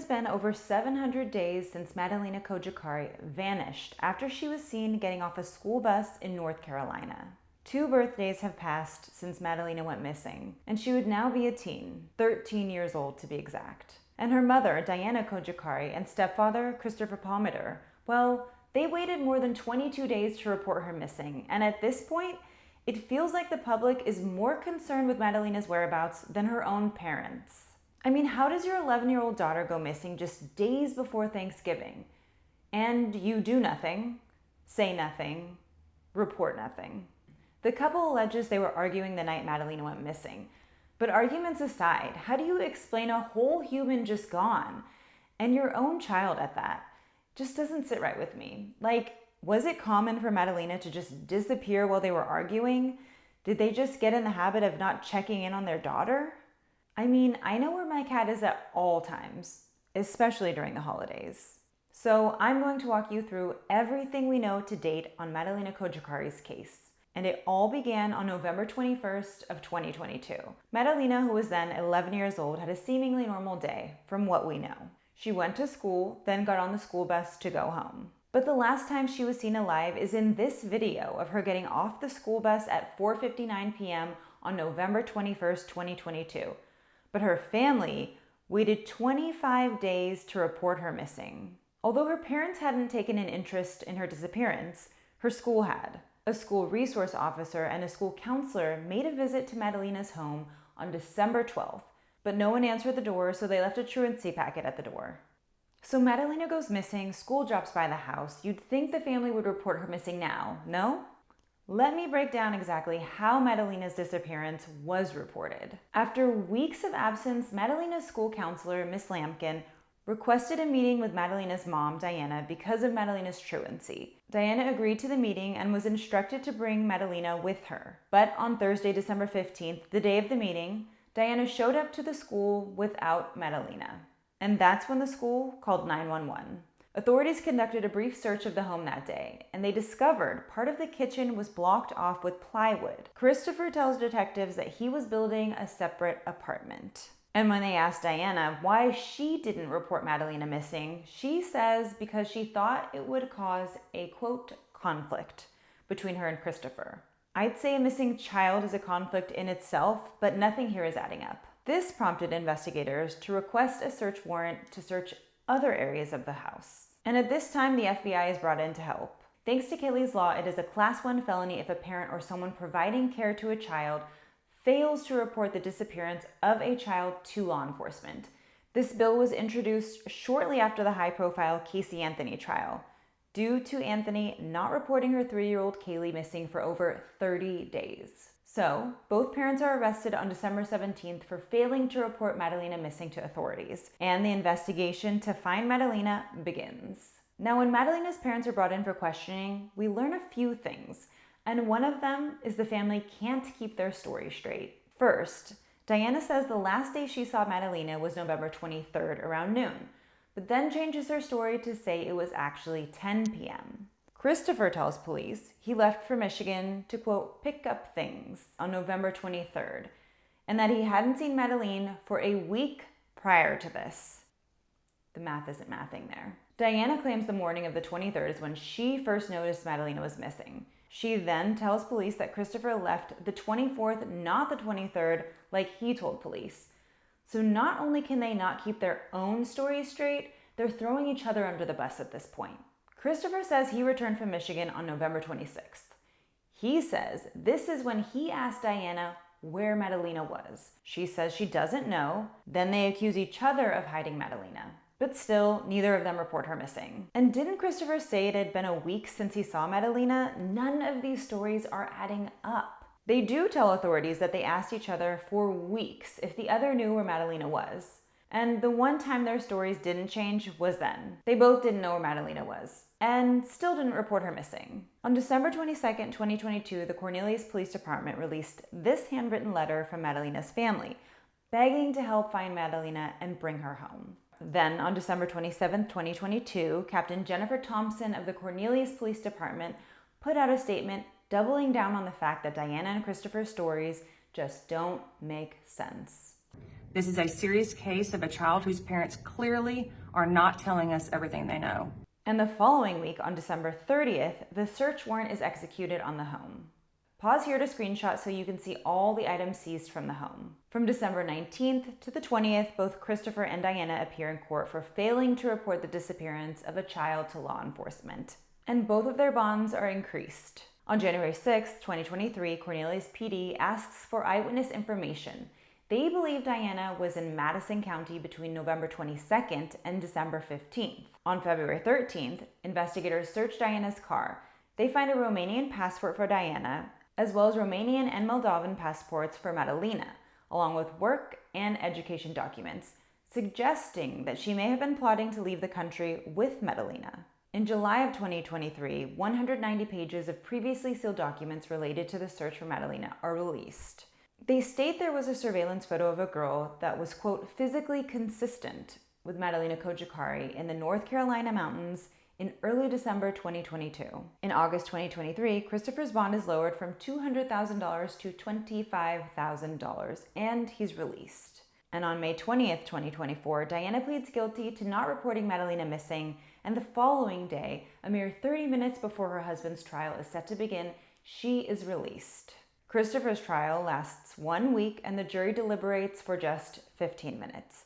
has been over 700 days since Madalina Cojocari vanished after she was seen getting off a school bus in North Carolina. 2 birthdays have passed since Madalina went missing, and she would now be a teen, 13 years old to be exact. And her mother, Diana Cojocari, and stepfather, Christopher Palmer, well, they waited more than 22 days to report her missing, and at this point, it feels like the public is more concerned with Madalina's whereabouts than her own parents. I mean, how does your 11-year-old daughter go missing just days before Thanksgiving? And you do nothing, say nothing, report nothing. The couple alleges they were arguing the night Madalina went missing. But arguments aside, how do you explain a whole human just gone? And your own child at that? Just doesn't sit right with me. Like, was it common for Madalina to just disappear while they were arguing? Did they just get in the habit of not checking in on their daughter? I mean, I know where my cat is at all times, especially during the holidays. So I'm going to walk you through everything we know to date on Madalina Cojocari's case. And it all began on November 21st of 2022. Madalina, who was then 11 years old, had a seemingly normal day, from what we know. She went to school, then got on the school bus to go home. But the last time she was seen alive is in this video of her getting off the school bus at 4:59 p.m. on November 21st, 2022. But her family waited 25 days to report her missing. Although her parents hadn't taken an interest in her disappearance, her school had. A school resource officer and a school counselor made a visit to Madalina's home on December 12th, but no one answered the door, so they left a truancy packet at the door. So Madalina goes missing, school drops by the house. You'd think the family would report her missing now, no? Let me break down exactly how Madalina's disappearance was reported. After weeks of absence, Madalina's school counselor, Miss Lampkin, requested a meeting with Madalina's mom, Diana, because of Madalina's truancy. Diana agreed to the meeting and was instructed to bring Madalina with her. But on Thursday, December 15th, the day of the meeting, Diana showed up to the school without Madalina. And that's when the school called 911. Authorities conducted a brief search of the home that day, and they discovered part of the kitchen was blocked off with plywood. Christopher tells detectives that he was building a separate apartment. And when they asked Diana why she didn't report Madalina missing, she says because she thought it would cause a, quote, conflict between her and Christopher. I'd say a missing child is a conflict in itself, but nothing here is adding up. This prompted investigators to request a search warrant to search other areas of the house. And at this time, the FBI is brought in to help. Thanks to Caylee's law, it is a Class 1 felony if a parent or someone providing care to a child fails to report the disappearance of a child to law enforcement. This bill was introduced shortly after the high-profile Casey Anthony trial, due to Anthony not reporting her 3-year-old Caylee missing for over 30 days. So, both parents are arrested on December 17th for failing to report Madalina missing to authorities, and the investigation to find Madalina begins. Now, when Madalina's parents are brought in for questioning, we learn a few things, and one of them is the family can't keep their story straight. First, Diana says the last day she saw Madalina was November 23rd around noon, but then changes her story to say it was actually 10 p.m. Christopher tells police he left for Michigan to, quote, pick up things on November 23rd, and that he hadn't seen Madalina for a week prior to this. The math isn't mathing there. Diana claims the morning of the 23rd is when she first noticed Madalina was missing. She then tells police that Christopher left the 24th, not the 23rd, like he told police. So not only can they not keep their own stories straight, they're throwing each other under the bus at this point. Christopher says he returned from Michigan on November 26th. He says this is when he asked Diana where Madalina was. She says she doesn't know. Then they accuse each other of hiding Madalina. But still, neither of them report her missing. And didn't Christopher say it had been a week since he saw Madalina? None of these stories are adding up. They do tell authorities that they asked each other for weeks if the other knew where Madalina was. And the one time their stories didn't change was then. They both didn't know where Madalina was, and still didn't report her missing. On December 22nd, 2022, the Cornelius Police Department released this handwritten letter from Madalina's family, begging to help find Madalina and bring her home. Then, on December 27th, 2022, Captain Jennifer Thompson of the Cornelius Police Department put out a statement doubling down on the fact that Diana and Christopher's stories just don't make sense. This is a serious case of a child whose parents clearly are not telling us everything they know. And the following week, on December 30th, the search warrant is executed on the home. Pause here to screenshot so you can see all the items seized from the home. From December 19th to the 20th, both Christopher and Diana appear in court for failing to report the disappearance of a child to law enforcement. And both of their bonds are increased. On January 6, 2023, Cornelius PD asks for eyewitness information. They believe Diana was in Madison County between November 22nd and December 15th. On February 13th, investigators search Diana's car. They find a Romanian passport for Diana, as well as Romanian and Moldovan passports for Madalina, along with work and education documents, suggesting that she may have been plotting to leave the country with Madalina. In July of 2023, 190 pages of previously sealed documents related to the search for Madalina are released. They state there was a surveillance photo of a girl that was, quote, physically consistent with Madalina Cojocari in the North Carolina mountains in early December 2022. In August 2023, Christopher's bond is lowered from $200,000 to $25,000, and he's released. And on May 20th, 2024, Diana pleads guilty to not reporting Madalina missing, and the following day, a mere 30 minutes before her husband's trial is set to begin, she is released. Christopher's trial lasts 1 week, and the jury deliberates for just 15 minutes.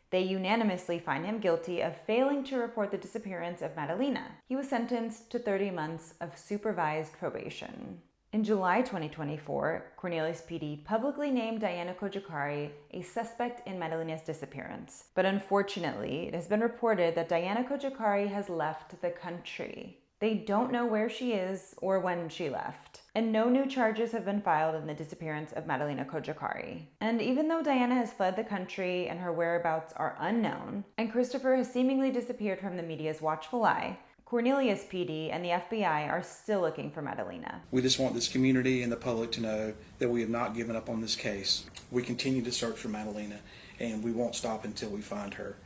They unanimously find him guilty of failing to report the disappearance of Madalina. He was sentenced to 30 months of supervised probation. In July 2024, Cornelius PD publicly named Diana Cojocari a suspect in Madalina's disappearance. But unfortunately, it has been reported that Diana Cojocari has left the country. They don't know where she is or when she left. And no new charges have been filed in the disappearance of Madalina Cojocari. And even though Diana has fled the country and her whereabouts are unknown, and Christopher has seemingly disappeared from the media's watchful eye, Cornelius PD and the FBI are still looking for Madalina. We just want this community and the public to know that we have not given up on this case. We continue to search for Madalina, and we won't stop until we find her.